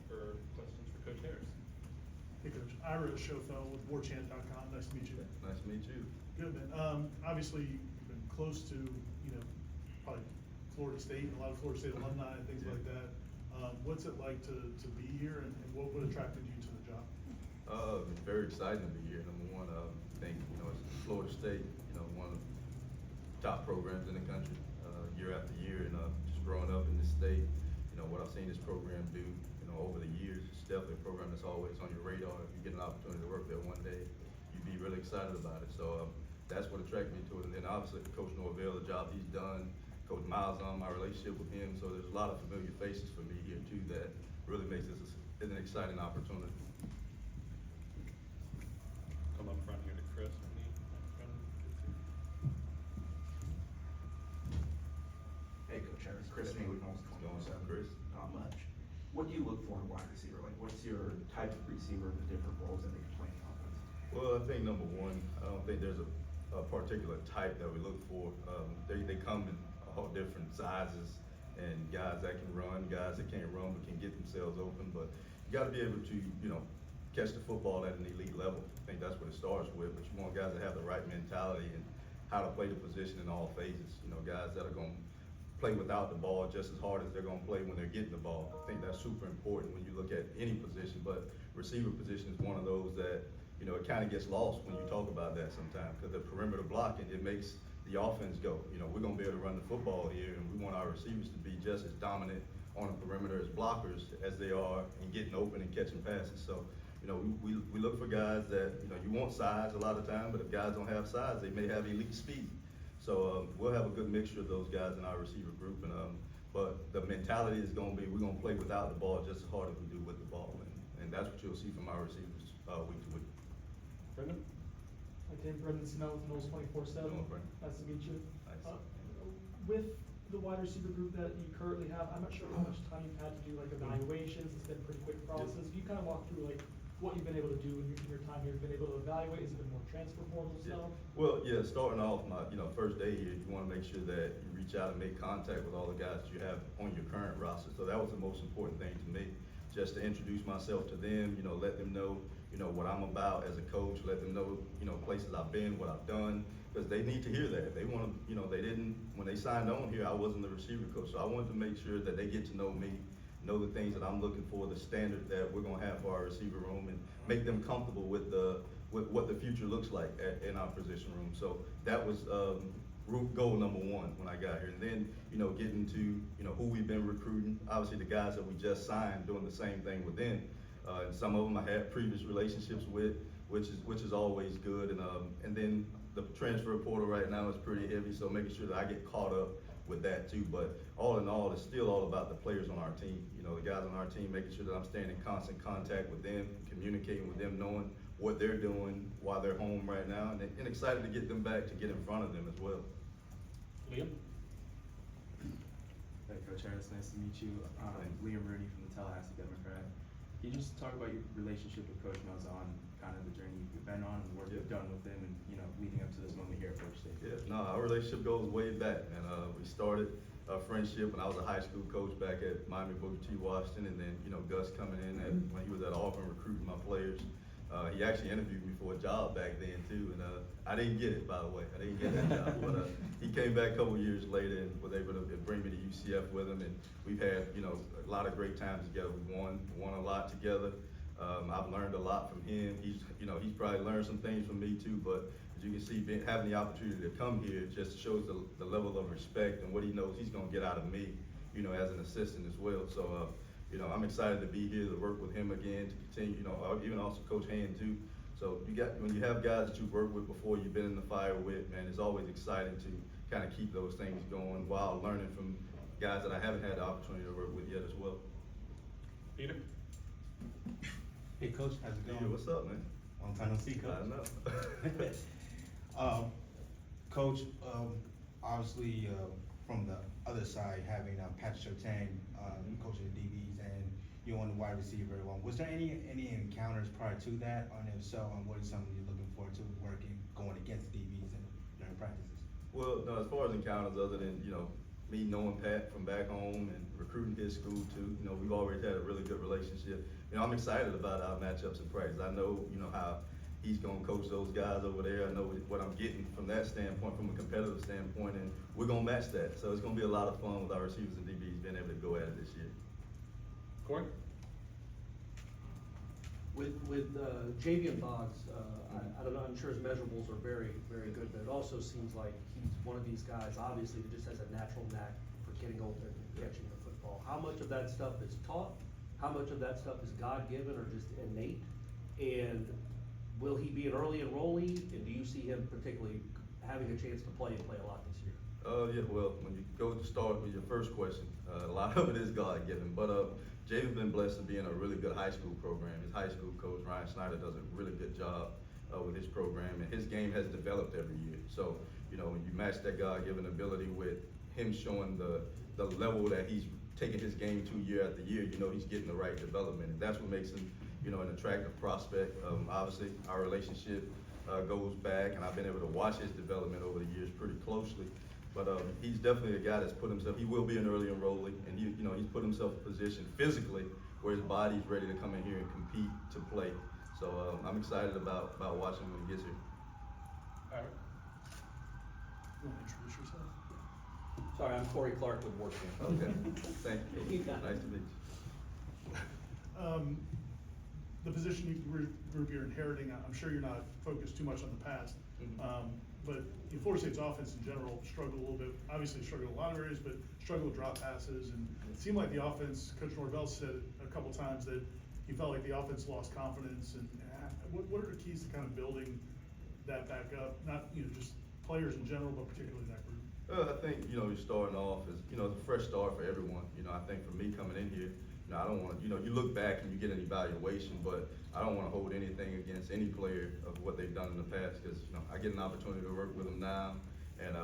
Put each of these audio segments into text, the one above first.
for questions for Coach Harris. Hey Coach, Ira Schofel with warchant.com. Nice to meet you. Nice to meet you. Good, man. Obviously, you've been close to, probably Florida State, and a lot of Florida State alumni and things like that. What's it like to be here, and what attracted you to the job? It's very exciting to be here. Number one, I think, it's Florida State, one of the top programs in the country, year after year, and just growing up in this state, what I've seen this program do, over the years, it's definitely a program that's always on your radar. If you get an opportunity to work there one day, you'd be really excited about it. So that's what attracted me to it. And then obviously Coach Norvell, the job he's done, Coach Miles on my relationship with him. So there's a lot of familiar faces for me here too that really makes this an exciting opportunity. Come up front here to Chris. Hey, Coach Harris. Chris May with Knowles What's going on, 27. Chris? Not much. What do you look for in a wide receiver? Like, what's your type of receiver, the different roles that they can play in offense? Well, I think number one, I don't think there's a particular type that we look for. They come in all different sizes, and guys that can run, guys that can't run but can get themselves open. But you got to be able to, catch the football at an elite level. I think that's what it starts with. But you want guys that have the right mentality and how to play the position in all phases. Guys that are going to play without the ball just as hard as they're going to play when they're getting the ball. I think that's super important when you look at any position, but receiver position is one of those that, it kind of gets lost when you talk about that sometimes, because the perimeter blocking, it makes the offense go. We're going to be able to run the football here, and we want our receivers to be just as dominant on the perimeter as blockers as they are in getting open and catching passes. So, we look for guys that, you want size a lot of time, but if guys don't have size, they may have elite speed. So we'll have a good mixture of those guys in our receiver group, and but the mentality is going to be we're going to play without the ball just as hard as we do with the ball, and that's what you'll see from our receivers week to week. Brendan? Hi Tim, Brendan Seminoles with Knowles 24/7. Hello, Brendan. Nice to meet you. Nice. With the wide receiver group that you currently have, I'm not sure how much time you've had to do like evaluations. It's been a pretty quick process. Can you kind of walk through like what you've been able to do in your time here? You've been able to evaluate? Has it been more transfer portal stuff? Well, yeah, starting off my first day here, you want to make sure that you reach out and make contact with all the guys that you have on your current roster. So that was the most important thing to me, just to introduce myself to them, let them know, what I'm about as a coach, let them know, places I've been, what I've done, because they need to hear that. They want to, they didn't, when they signed on here, I wasn't the receiver coach. So I wanted to make sure that they get to know me, know the things that I'm looking for, the standard that we're going to have for our receiver room, and make them comfortable with what the future looks like in our position room. So that was goal number one when I got here. And then, getting to, who we've been recruiting, obviously the guys that we just signed, doing the same thing with them. And some of them I had previous relationships with, which is always good. And then the transfer portal right now is pretty heavy, so making sure that I get caught up with that too. But all in all, it's still all about the players on our team. The guys on our team, making sure that I'm staying in constant contact with them, communicating with them, knowing what they're doing while they're home right now, and excited to get them back, to get in front of them as well. Liam? Hey, Coach Harris, nice to meet you. Liam Rooney from the Tallahassee Democrat. Can you just talk about your relationship with Coach Mills on kind of the journey you've been on and the work you've done with him, and leading up to this moment here at Florida State? Yeah, no, our relationship goes way back, and we started a friendship when I was a high school coach back at Miami Booker T. Washington, and then Gus coming in when he was at Auburn recruiting my players. He actually interviewed me for a job back then too, and I didn't get it, by the way. I didn't get that job, but he came back a couple years later and was able to bring me to UCF with him, and we've had a lot of great times together. We won a lot together. I've learned a lot from him. He's probably learned some things from me too, but as you can see, having the opportunity to come here just shows the level of respect and what he knows he's going to get out of me, as an assistant as well. So. I'm excited to be here to work with him again, to continue, even also Coach Hand too. So when you have guys that you've worked with before, you've been in the fire with, man, it's always exciting to kind of keep those things going while learning from guys that I haven't had the opportunity to work with yet as well. Peter? Hey Coach, how's it going? Hey, what's up, man? Long time no see, Coach. I know. Coach, obviously from the other side, having Patrick Surtain coaching the DBs and you on the wide receiver one, was there any encounters prior to that? And if so, what is something you're looking forward to working, going against DBs and during practices? Well, no, as far as encounters, other than, me knowing Pat from back home and recruiting his school too, you know, we've already had a really good relationship. You know, I'm excited about our matchups in practice. I know, you know, how he's gonna coach those guys over there. I know what I'm getting from that standpoint, from a competitive standpoint, and we're gonna match that. So it's gonna be a lot of fun with our receivers and DBs being able to go at it this year. Corey? With Javian Boggs, I don't know, I'm sure his measurables are very, very good, but it also seems like he's one of these guys, obviously, that just has a natural knack for getting open and catching the football. How much of that stuff is taught? How much of that stuff is God-given or just innate? And will he be an early enrollee? And do you see him particularly having a chance to play and play a lot this year? Yeah, well, when you go to start with your first question, a lot of it is God-given, but Jaden's been blessed to be in a really good high school program. His high school coach, Ryan Snyder, does a really good job with his program, and his game has developed every year. So, you know, when you match that God-given ability with him showing the level that he's taking his game to year after year, you know he's getting the right development, and that's what makes him, you know, an attractive prospect. Obviously, our relationship goes back, and I've been able to watch his development over the years pretty closely. But he's definitely a guy that's put himself, he will be an early enrollee, and you know, he's put himself in a position physically where his body's ready to come in here and compete to play. So I'm excited about watching him when he gets here. All right. You wanna introduce yourself? Sorry, I'm Corey Clark with Warcamp. Okay, thank you. Nice to meet you. The position group you're inheriting, I'm sure you're not focused too much on the past. But Florida State's offense in general struggled a little bit, obviously struggled in a lot of areas, but struggled with drop passes. And it seemed like the offense, Coach Norvell said a couple times that he felt like the offense lost confidence. And what are the keys to kind of building that back up? Not, you know, just players in general, but particularly that group. I think, you know, you're starting off as, you know, it's a fresh start for everyone. You know, I think for me coming in here, you know, I don't want to, you know, you look back and you get an evaluation, but I don't want to hold anything against any player of what they've done in the past, because, you know, I get an opportunity to work with them now, and,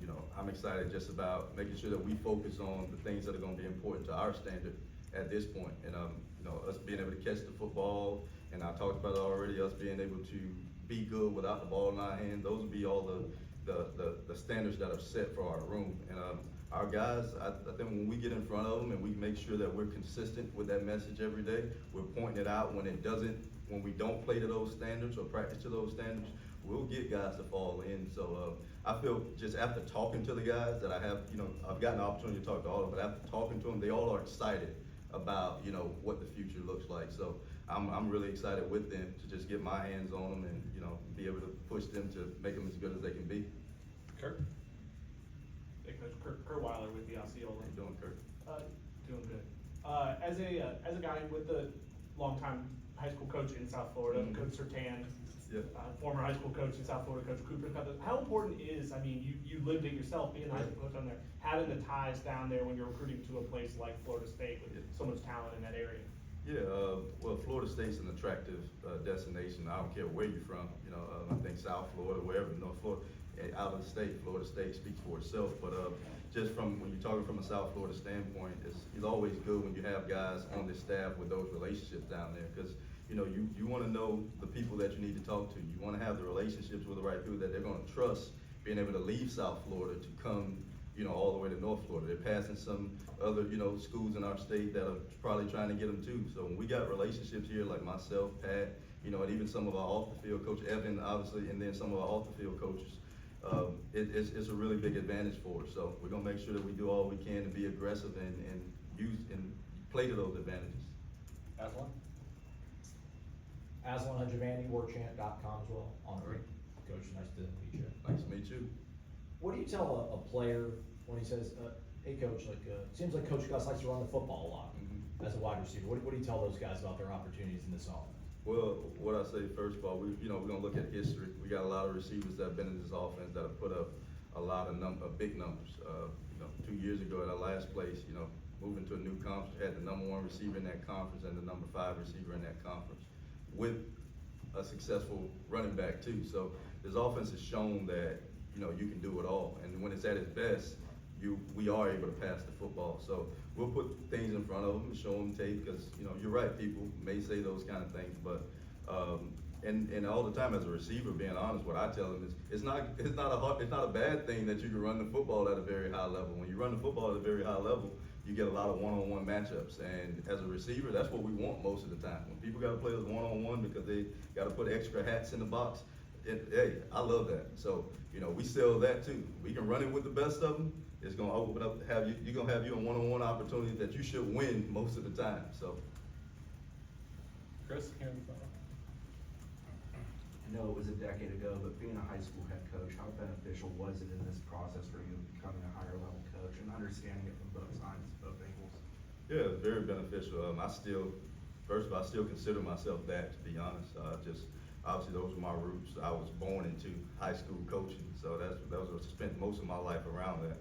you know, I'm excited just about making sure that we focus on the things that are going to be important to our standard at this point. And, you know, us being able to catch the football, and I talked about it already, us being able to be good without the ball in our hand, those will be all the standards that are set for our room. And our guys, I think when we get in front of them and we make sure that we're consistent with that message every day, we're pointing it out when we don't play to those standards or practice to those standards, we'll get guys to fall in. So I feel just after talking to the guys that I have, you know, I've gotten the opportunity to talk to all of them, but after talking to them, they all are excited about, you know, what the future looks like. So I'm really excited with them to just get my hands on them and, you know, be able to push them to make them as good as they can be. Kurt? Hey, Coach, Kurt Weiler with the Osceola. How you doing, Kurt? Doing good. As a guy with a longtime high school coach in South Florida, Coach Sertan, Yep. former high school coach in South Florida, Coach Cooper, how important is, I mean, you lived it yourself, being a high school coach down there, having the ties down there when you're recruiting to a place like Florida State with so much talent in that area? Yeah, well, Florida State's an attractive destination. I don't care where you're from. You know, I think South Florida, wherever, North Florida, out of the state, Florida State speaks for itself. But just from when you're talking from a South Florida standpoint, it's always good when you have guys on the staff with those relationships down there, because you know you want to know the people that you need to talk to. You want to have the relationships with the right people that they're going to trust, being able to leave South Florida to come, you know, all the way to North Florida. They're passing some other, you know, schools in our state that are probably trying to get them too. So when we got relationships here, like myself, Pat, you know, and even some of our off the field coach, Evan, obviously, and then some of our off the field coaches, it's a really big advantage for us. So we're gonna make sure that we do all we can to be aggressive and use and play to those advantages. Aslan? Aslan Javandi, warchant.com as well, on the Coach, nice to meet you. Nice to meet you. What do you tell a player when he says, hey coach, like, seems like Coach Gus likes to run the football a lot as a wide receiver. What do you tell those guys about their opportunities in this offense? Well, what I say first of all, we're gonna look at history. We got a lot of receivers that have been in this offense that have put up a lot of big numbers. 2 years ago at our last place, you know, moving to a new conference, we had the #1 receiver in that conference and the #5 receiver in that conference, with a successful running back too. So this offense has shown that, you know, you can do it all, and when it's at its best, we are able to pass the football. So we'll put things in front of them and show them tape, because, you know, you're right, people may say those kind of things, but and all the time as a receiver, being honest, what I tell them is, it's not a bad thing that you can run the football at a very high level. When you run the football at a very high level, you get a lot of one-on-one matchups, and as a receiver, that's what we want most of the time. When people gotta play us one-on-one because they gotta put extra hats in the box, hey, I love that. So, you know, we sell that too. We can run it with the best of them. It's gonna open up, you're gonna have you a one-on-one opportunity that you should win most of the time, so. Chris, here in the front. I know it was a decade ago, but being a high school head coach, how beneficial was it in this process for you becoming a higher level coach and understanding it from both sides, both angles? Yeah, it's very beneficial. First of all, I still consider myself that, to be honest. Obviously those were my roots. I was born into high school coaching, so that was what I spent most of my life around that.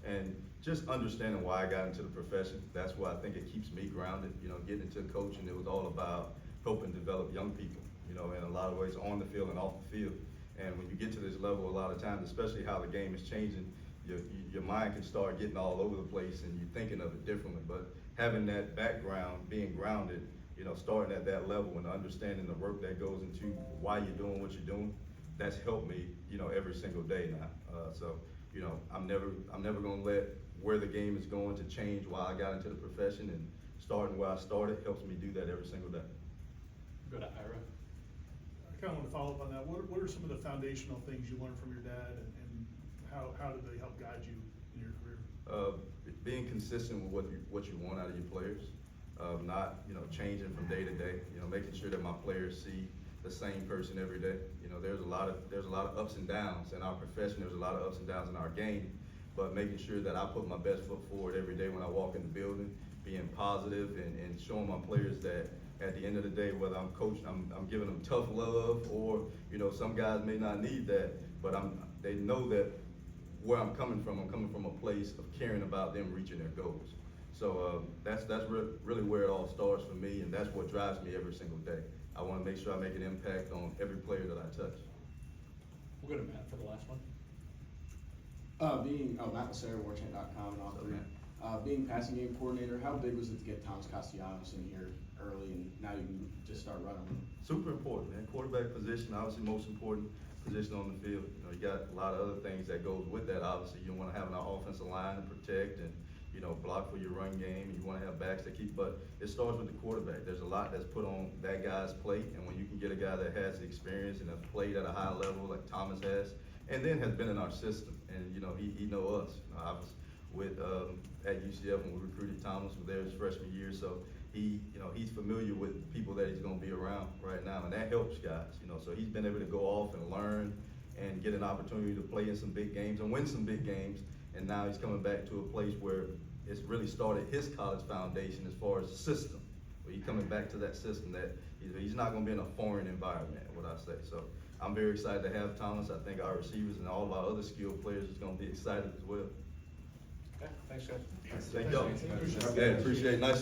And just understanding why I got into the profession, that's why I think it keeps me grounded. You know, getting into coaching, it was all about helping develop young people, you know, in a lot of ways on the field and off the field. And when you get to this level, a lot of times, especially how the game is changing, your mind can start getting all over the place and you're thinking of it differently. But having that background, being grounded, you know, starting at that level and understanding the work that goes into why you're doing what you're doing, that's helped me, you know, every single day now. So, you know, I'm never gonna let where the game is going to change why I got into the profession, and starting where I started helps me do that every single day. Go to Ira. I kinda wanna follow up on that. What are some of the foundational things you learned from your dad, and how did they help guide you in your career? Being consistent with what you want out of your players, not, you know, changing from day to day, you know, making sure that my players see the same person every day. You know, there's a lot of ups and downs in our profession, there's a lot of ups and downs in our game, but making sure that I put my best foot forward every day when I walk in the building, being positive and showing my players that at the end of the day, whether I'm coaching, I'm giving them tough love, or, you know, some guys may not need that, but they know that where I'm coming from a place of caring about them reaching their goals. So that's really where it all starts for me, and that's what drives me every single day. I want to make sure I make an impact on every player that I touch. We'll go to Matt for the last one. Matt Lacerda, warchant.com, and all So, three. Being passing game coordinator, how big was it to get Thomas Castellanos in here early, and now you can just start running them? Super important, man. Quarterback position, obviously most important position on the field. You know, you got a lot of other things that goes with that. Obviously, you want to have an offensive line to protect and, you know, block for your run game, and you want to have backs that keep, but it starts with the quarterback. There's a lot that's put on that guy's plate, and when you can get a guy that has the experience and has played at a high level like Thomas has, and then has been in our system, and, you know, he know us. I was with, at UCF when we recruited Thomas, was there his freshman year, so he's familiar with people that he's gonna be around right now, and that helps guys, you know, so he's been able to go off and learn and get an opportunity to play in some big games and win some big games, and now he's coming back to a place where it's really started his college foundation as far as the system, where he's coming back to that system that he's not gonna be in a foreign environment, what I say. So I'm very excited to have Thomas. I think our receivers and all of our other skilled players is gonna be excited as well. Okay, thanks, guys. Thank y'all. Thanks. Okay, appreciate it. Nice